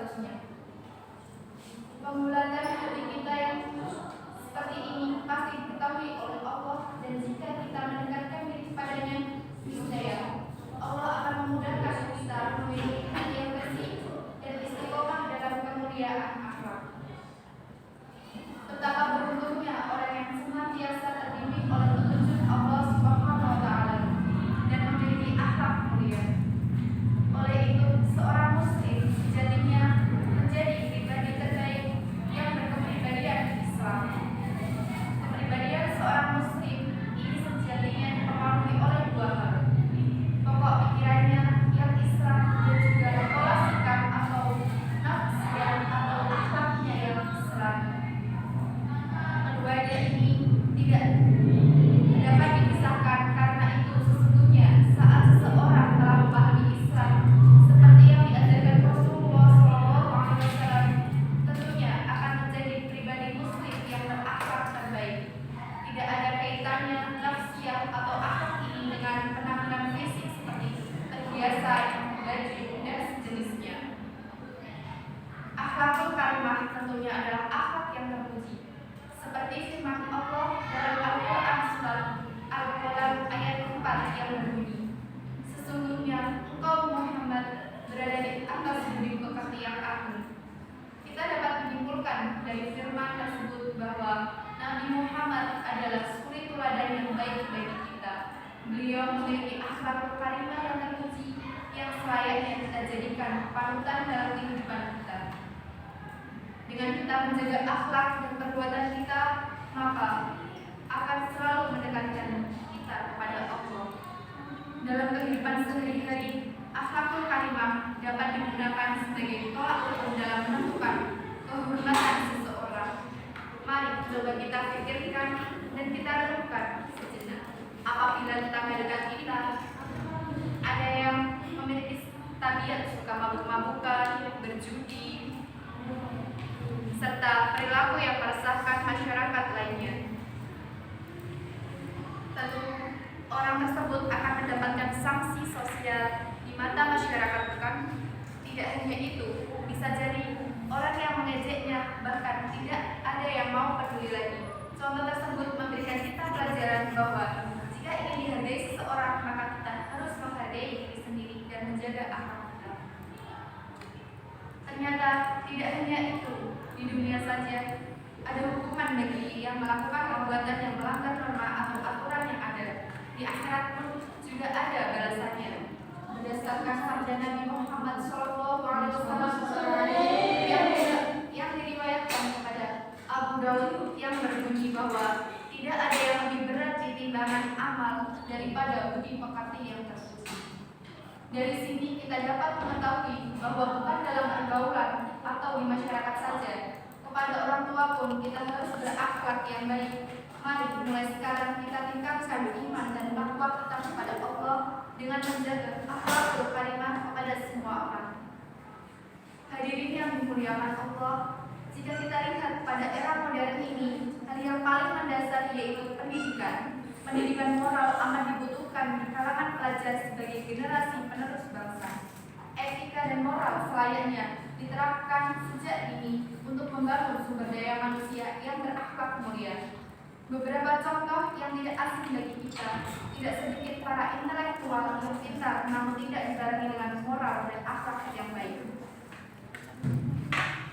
seterusnya. Pembulatan hati kita yang seperti ini pasti diketahui oleh Allah, dan jika kita mendekatkan diri kepadanya, niscaya Allah akan memudahkan kita memiliki hati yang bersih dan istiqomah dalam kemuliaan akhlak. Betapa beruntungnya orang yang senantiasa terbimbing oleh petunjuk Allah Subhanahu wa Ta'ala dan memiliki akhlak mulia. Oleh itu, seorang muslim sejatinya menjadi pribadi terbaik yang berkepribadian Islam. Kepribadian seorang muslim ini sejatinya dipengaruhi oleh dua hal: pokok pikirannya yang Islam dan juga pola sikap atau nafsiyah atau akhlaknya yang Islam. Keduanya ini tidak dapat dipisahkan, karena itu sesungguhnya saat seseorang telah memahami Islam seperti yang diajarkan Rasulullah SAW, tentunya akan menjadi pribadi muslim yang berakhlak terbaik. Tidak ada kaitannya nafsiyah atau akhlak ini dengan penampilan fisik seperti perhiasan, baju, dan sejenisnya. Akhlakul karimah tentunya adalah akhlak yang terpuji, seperti firman Allah dalam Al-Quran surat Al-Qalam ayat 4 yang berbunyi, "Sesungguhnya engkau Muhammad berada di atas bumi kekasih yang agung." Kita dapat menyimpulkan dari firman tersebut bahwa Nabi Muhammad adalah suri teladan yang baik bagi kita. Beliau memiliki akhlak karimah yang terpuji, yang selayaknya kita jadikan panutan dalam kehidupan kita. Dengan kita menjaga akhlak dan perbuatan kita, maka akan selalu mendekatkan kita kepada Allah. Dalam kehidupan sehari-hari, akhlakul karimah dapat digunakan sebagai tolak ukur dalam menentukan kehormatan seseorang. Mari coba kita pikirkan dan kita renungkan sejenak. Apabila tetangga kita ada yang memiliki tabiat suka mabuk-mabukan, berjudi, serta perilaku yang meresahkan masyarakat lainnya, tentu orang tersebut akan mendapatkan sanksi sosial di mata masyarakat, bukan? Tidak hanya itu, bisa jadi orang yang mengejeknya bahkan tidak ada yang mau peduli lagi. Contoh tersebut memberikan kita pelajaran bahwa jika ingin dihargai seseorang, maka kita harus menghargai diri sendiri dan menjaga akhlak kita. Ternyata tidak hanya itu, di dunia saja ada hukuman bagi yang melakukan perbuatan yang melanggar norma atau aturan yang ada. Di akhirat pun juga ada balasannya. Berdasarkan sabda Nabi Muhammad SAW yang diriwayatkan kepada Abu Daud yang berbunyi bahwa tidak ada yang lebih berat di timbangan amal daripada budi pekerti yang terpuji. Dari sini kita dapat mengetahui bahwa bukan dalam pergaulan atau di masyarakat saja, kepada orang tua pun kita harus berakhlak yang baik. Mari mulai sekarang kita tingkatkan iman dan takwa kita kepada Allah dengan menjaga akhlakul karimah kepada semua orang. Hadirin yang dimuliakan Allah, jika kita lihat pada era modern ini, hal yang paling mendasar yaitu pendidikan. Pendidikan moral amat dibutuhkan di kalangan pelajar sebagai generasi penerus bangsa. Etika dan moral selayaknya diterapkan sejak dini untuk membangun sumber daya manusia yang berakhlak mulia. Beberapa contoh yang tidak asing bagi kita, tidak sedikit para intelektual yang pintar namun tidak dibarengi dengan moral dan akhlak yang baik.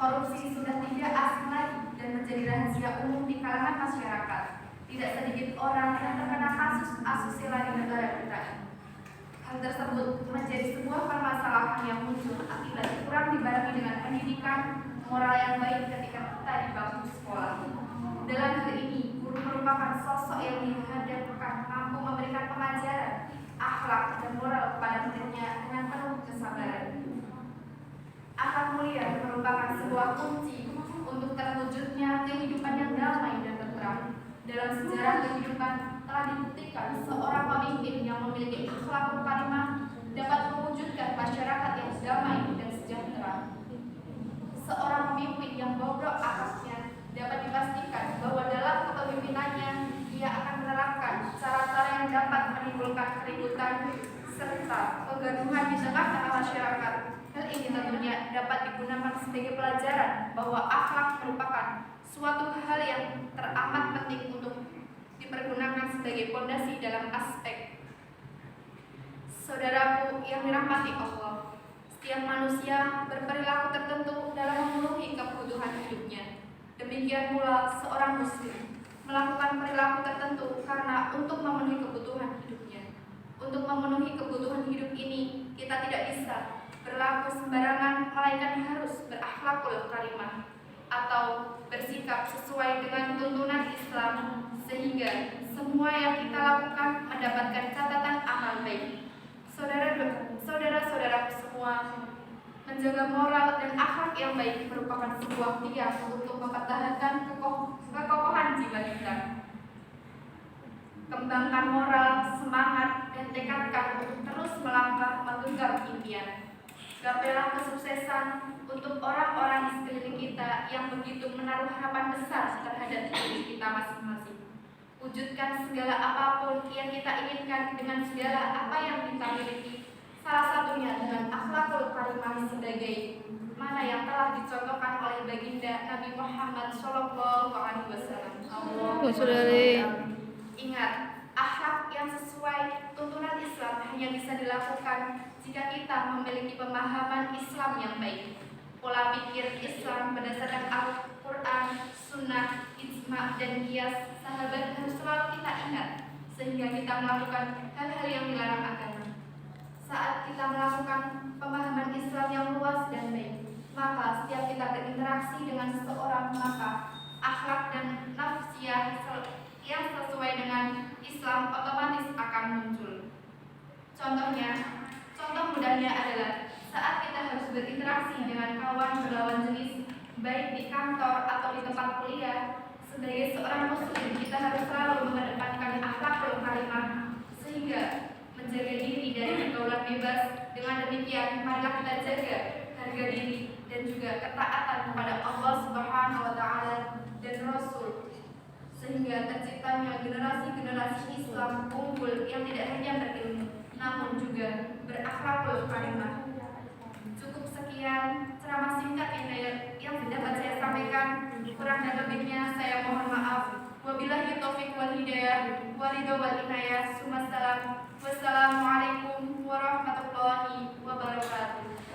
Korupsi sudah tidak asing lagi dan menjadi rahasia umum di kalangan masyarakat. Tidak sedikit orang yang terkena kasus asusila di negara kita ini. Hal tersebut menjadi sebuah permasalahan yang muncul akibat kurang dibarengi dengan pendidikan moral yang baik ketika kita di bangku sekolah. Dalam hal ini, guru merupakan sosok yang dihadapkan mampu memberikan pengajaran, akhlak dan moral kepada muridnya dengan penuh kesabaran. Akhlak mulia merupakan sebuah kunci untuk terwujudnya kehidupan yang damai dan tenteram. Dalam sejarah kehidupan telah dibuktikan seorang pemimpin yang memiliki akhlak karimah dapat mewujudkan masyarakat yang damai dan sejahtera. Seorang pemimpin yang bobrok akhlaknya dapat dipastikan bahwa dalam kepemimpinannya ia akan menerapkan cara-cara yang dapat menimbulkan keributan serta kegaduhan di tengah-tengah masyarakat. Hal ini tentunya dapat digunakan sebagai pelajaran bahwa akhlak merupakan suatu hal yang teramat penting untuk dipergunakan sebagai fondasi dalam aspek. Saudaraku yang dirahmati Allah, setiap manusia berperilaku tertentu dalam memenuhi kebutuhan hidupnya. Demikian pula seorang muslim melakukan perilaku tertentu karena untuk memenuhi kebutuhan hidupnya. Untuk memenuhi kebutuhan hidup ini, kita tidak bisa berlaku sembarangan, melainkan harus berakhlakul karimah atau bersikap sesuai dengan tuntunan Islam, sehingga semua yang kita lakukan mendapatkan catatan amal baik. Saudara-saudaraku semua, menjaga moral dan akhlak yang baik merupakan sebuah tiang untuk mempertahankan kekokohan jiwa kita. Kembangkan moral, semangat, dan tekadkan untuk terus melangkah menggenggam impian. Gapailah kesuksesan untuk orang-orang di sekeliling kita yang begitu menaruh harapan besar terhadap diri kita masing-masing. Wujudkan segala apapun yang kita inginkan dengan segala apa yang kita miliki, salah satunya dengan akhlakul karimah sebagai mana yang telah dicontohkan oleh baginda Nabi Muhammad SAW. Ingat, akhlak yang sesuai tuntunan Islam hanya bisa dilakukan jika kita memiliki pemahaman Islam yang baik. Pola pikir Islam berdasarkan Al-Quran, Sunnah, Ijma, dan Qiyas sahabat harus selalu kita ingat sehingga kita melakukan hal-hal yang dilarang agama. Saat kita melakukan pemahaman Islam yang luas dan baik, maka setiap kita berinteraksi dengan seseorang, maka akhlak dan nafsiyah yang sesuai dengan Islam otomatis akan muncul. Contoh mudahnya adalah saat kita harus berinteraksi dengan kawan berlawan jenis, baik di kantor atau di tempat kuliah. Sebagai seorang muslim, kita harus selalu mengedepankan akhlakul karimah sehingga menjaga diri dari pergaulan bebas. Dengan demikian, marilah kita jaga harga diri dan juga ketaatan kepada Allah Subhanahu wa taala dan Rasul, sehingga terciptanya generasi-generasi Islam unggul yang tidak hanya berilmu namun juga berakhlakul karimah. Cukup sekian ceramah singkat yang dapat saya sampaikan. Kurang dan lebihnya saya mohon maaf. Wabillahi taufiq wal hidayah, waridho wal inayah. Wassalamualaikum warahmatullahi wabarakatuh.